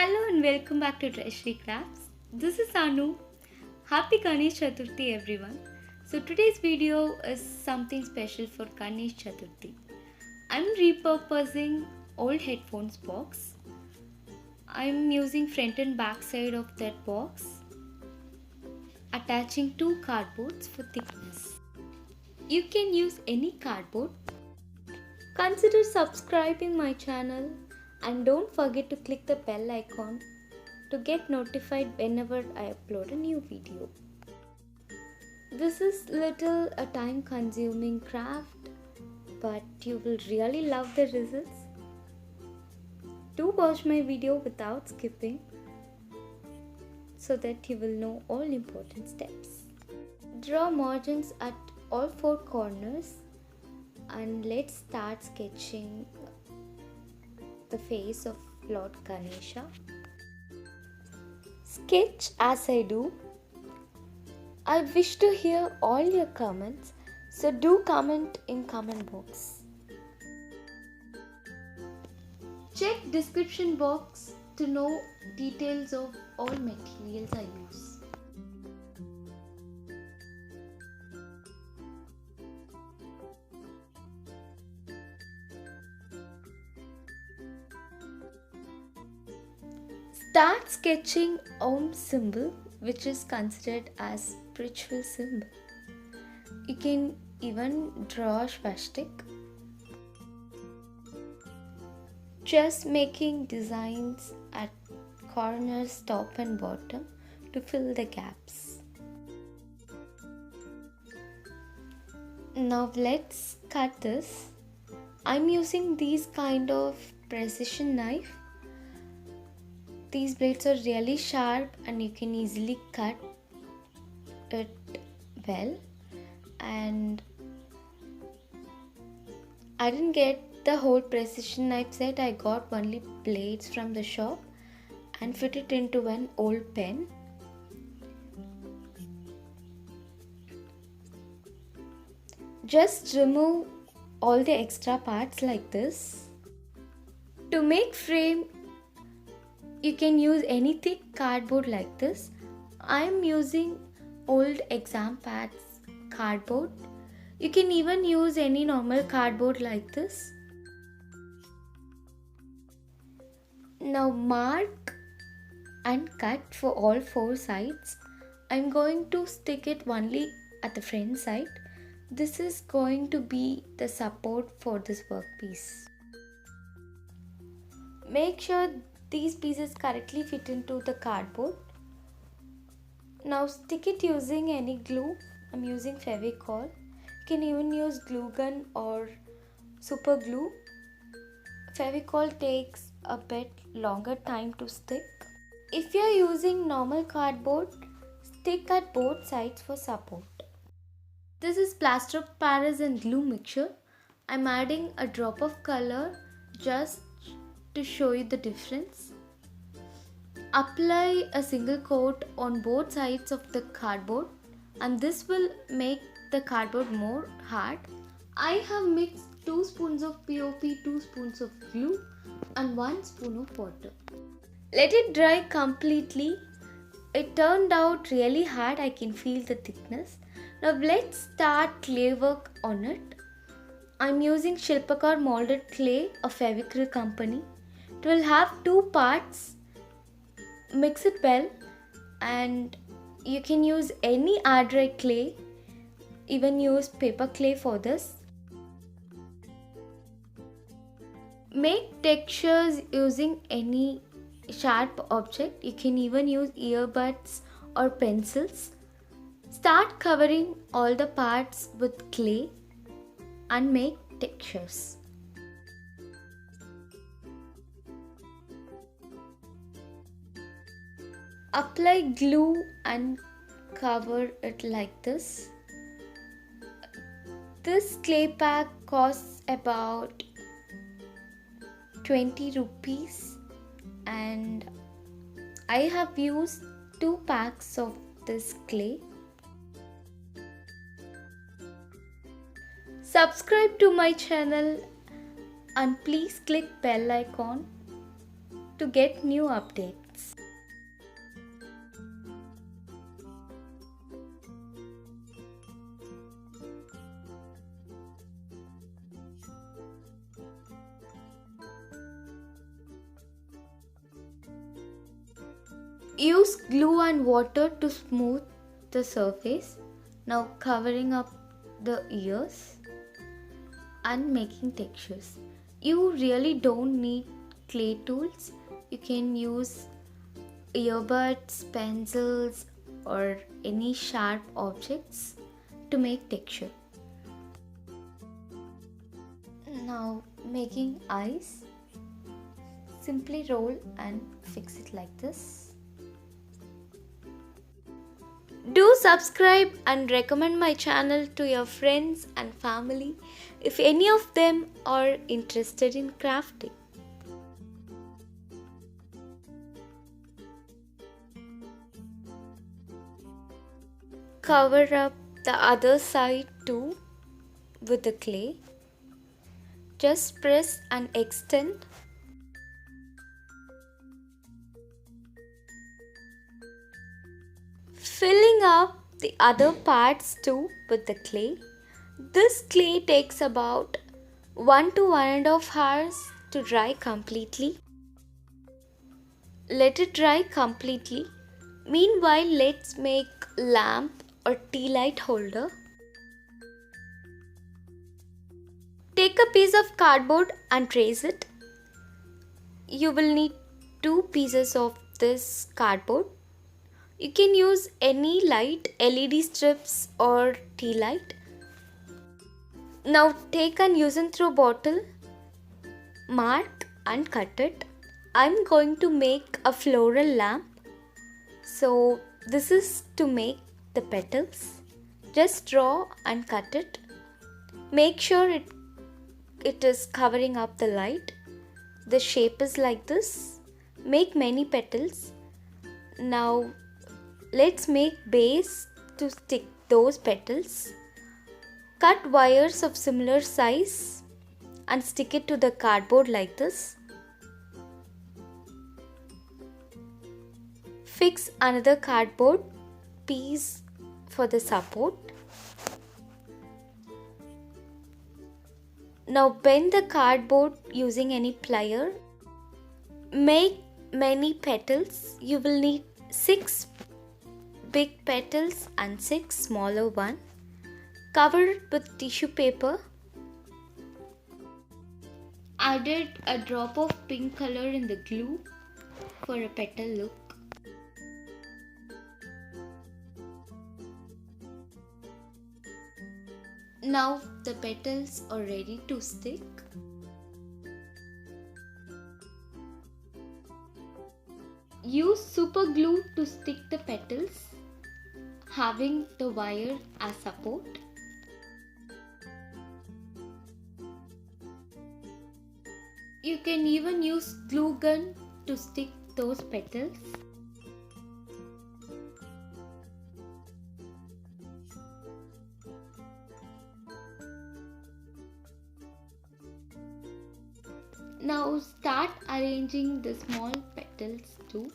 Hello and welcome back to Treasury Crafts. This is Anu. Happy Ganesh Chaturthi everyone. So today's video is something special for Ganesh Chaturthi. I'm repurposing old headphones box. I'm using front and back side of that box, attaching two cardboards for thickness. You can use any cardboard. Consider subscribing my channel and don't forget to click the bell icon to get notified whenever I upload a new video. This is little a time consuming craft, but you will really love the results. Do watch my video without skipping so that you will know all important steps. Draw margins at all four corners and let's start sketching the face of Lord Ganesha. Sketch as I do. I wish to hear all your comments, so do comment in comment box. Check description box to know details of all materials I use. Start sketching Om symbol, which is considered as spiritual symbol. You can even draw a swastik. Just making designs at corners, top and bottom to fill the gaps. Now let's cut this. I'm using these kind of precision knife. These blades are really sharp and you can easily cut it well. And I didn't get the whole precision knife set. I got only blades from the shop and fit it into an old pen. Just remove all the extra parts like this. To make frame, you can use any thick cardboard like this. I am using old exam pads cardboard. You can even use any normal cardboard like this. Now mark and cut for all four sides. I am going to stick it only at the front side. This is going to be the support for this workpiece. Make sure these pieces correctly fit into the cardboard. Now stick it using any glue. I'm using Fevicol. You can even use glue gun or super glue. Fevicol takes a bit longer time to stick. If you're using normal cardboard, stick at both sides for support. This is plaster of Paris and glue mixture. I'm adding a drop of color just to show you the difference. Apply a single coat on both sides of the cardboard and this will make the cardboard more hard. I have mixed 2 spoons of POP, 2 spoons of glue and 1 spoon of water. Let it dry completely. It turned out really hard. I can feel the thickness. Now let's start clay work on it. I'm using Shilpakar molded clay of Fevicryl company. It will have 2 parts. Mix it well and you can use any air dry clay, even use paper clay for this. Make textures using any sharp object. You can even use earbuds or pencils. Start covering all the parts with clay and make textures. Apply glue and cover it like this. This clay pack costs about 20 rupees and I have used 2 packs of this clay. Subscribe to my channel and please click bell icon to get new updates. Use glue and water to smooth the surface. Now covering up the ears and making textures. You really don't need clay tools. You can use earbuds, pencils, or any sharp objects to make texture. Now making eyes. Simply roll and fix it like this. Do subscribe and recommend my channel to your friends and family if any of them are interested in crafting. Cover up the other side too with the clay. Just press and extend. Filling up the other parts too with the clay. This clay takes about 1 to 1.5 hours to dry completely. Let it dry completely. Meanwhile, let's make lamp or tea light holder. Take a piece of cardboard and trace it. You will need 2 pieces of this cardboard. You can use any light, LED strips or tea light. Now take an use and throw bottle, mark and cut it. I'm going to make a floral lamp. So this is to make the petals. Just draw and cut it. Make sure it is covering up the light. The shape is like this. Make many petals. Now let's make base to stick those petals. Cut wires of similar size and stick it to the cardboard like this. Fix another cardboard piece for the support. Now bend the cardboard using any plier. Make many petals. You will need 6 big petals and 6 smaller ones. Cover with tissue paper. Added a drop of pink color in the glue for a petal look. Now the petals are ready to stick. Use super glue to stick the petals, having the wire as support. You can even use glue gun to stick those petals. Now start arranging the small petals too.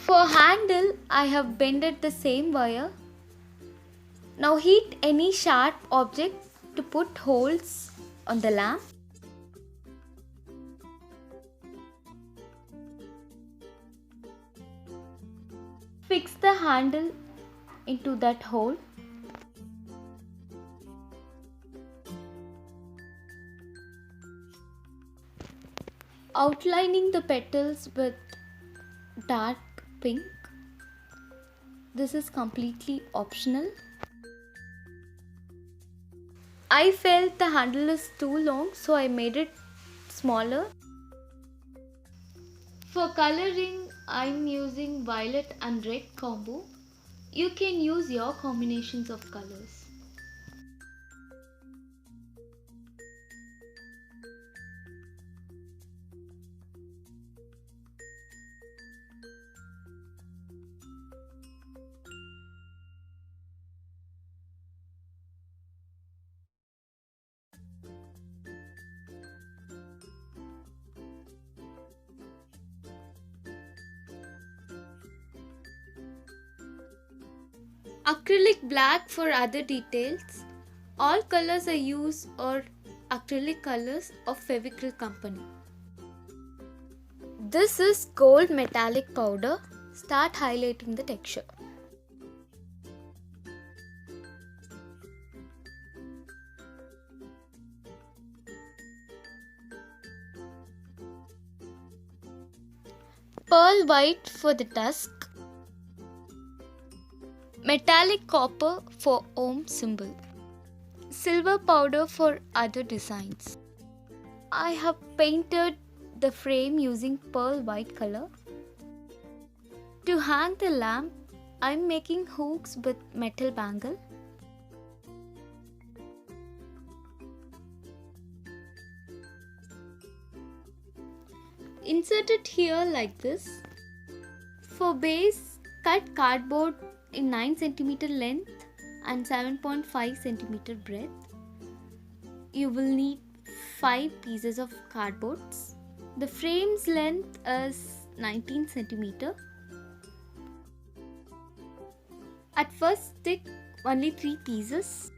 For handle, I have bended the same wire. Now heat any sharp object to put holes on the lamp. Fix the handle into that hole. Outlining the petals with dark pink. This is completely optional. I felt the handle is too long, so I made it smaller. For coloring, I'm using violet and red combo. You can use your combinations of colors. Acrylic black for other details. All colors are used or acrylic colors of Fevicryl company. This is gold metallic powder. Start highlighting the texture. Pearl white for the tusk. Metallic copper for Om symbol. Silver powder for other designs. I have painted the frame using pearl white color. To hang the lamp, I am making hooks with metal bangle. Insert it here like this. For base, cut cardboard in 9 cm length and 7.5 cm breadth. You will need 5 pieces of cardboards. The frame's length is 19 cm. At first stick only 3 pieces.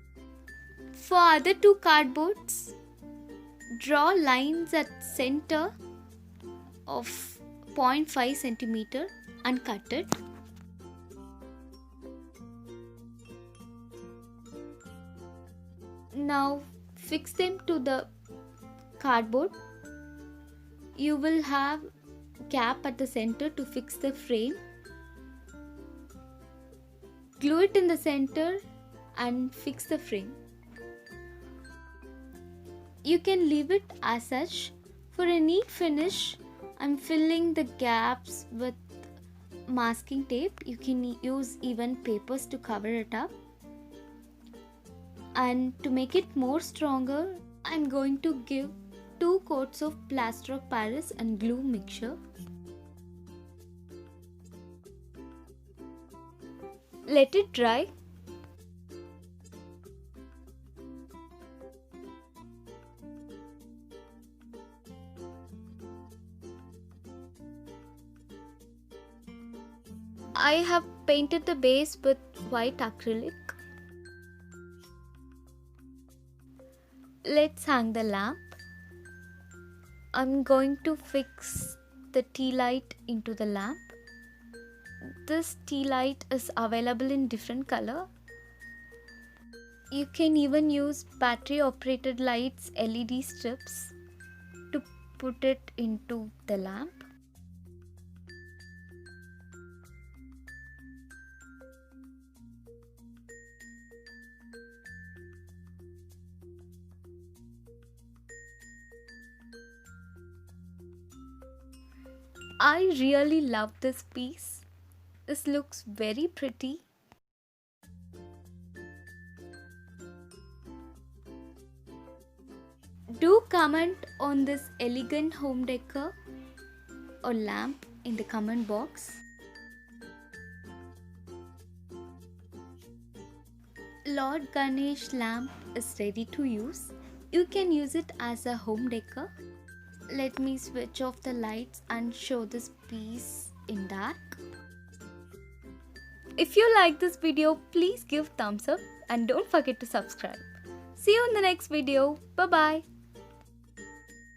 For other 2 cardboards, draw lines at center of 0.5 cm and cut it. Now fix them to the cardboard. You will have gap at the center to fix the frame. Glue it in the center and fix the frame. You can leave it as such. For a neat finish, I'm filling the gaps with masking tape. You can use even papers to cover it up. And to make it more stronger, I'm going to give 2 coats of plaster of Paris and glue mixture. Let it dry. I have painted the base with white acrylic. Let's hang the lamp. I'm going to fix the tea light into the lamp. This tea light is available in different color. You can even use battery operated lights, LED strips, to put it into the lamp. I really love this piece. This looks very pretty. Do comment on this elegant home decor or lamp in the comment box. Lord Ganesh lamp is ready to use. You can use it as a home decor. Let me switch off the lights and show this piece in dark. If you like this video, please give thumbs up and don't forget to subscribe. See you in the next video. Bye bye.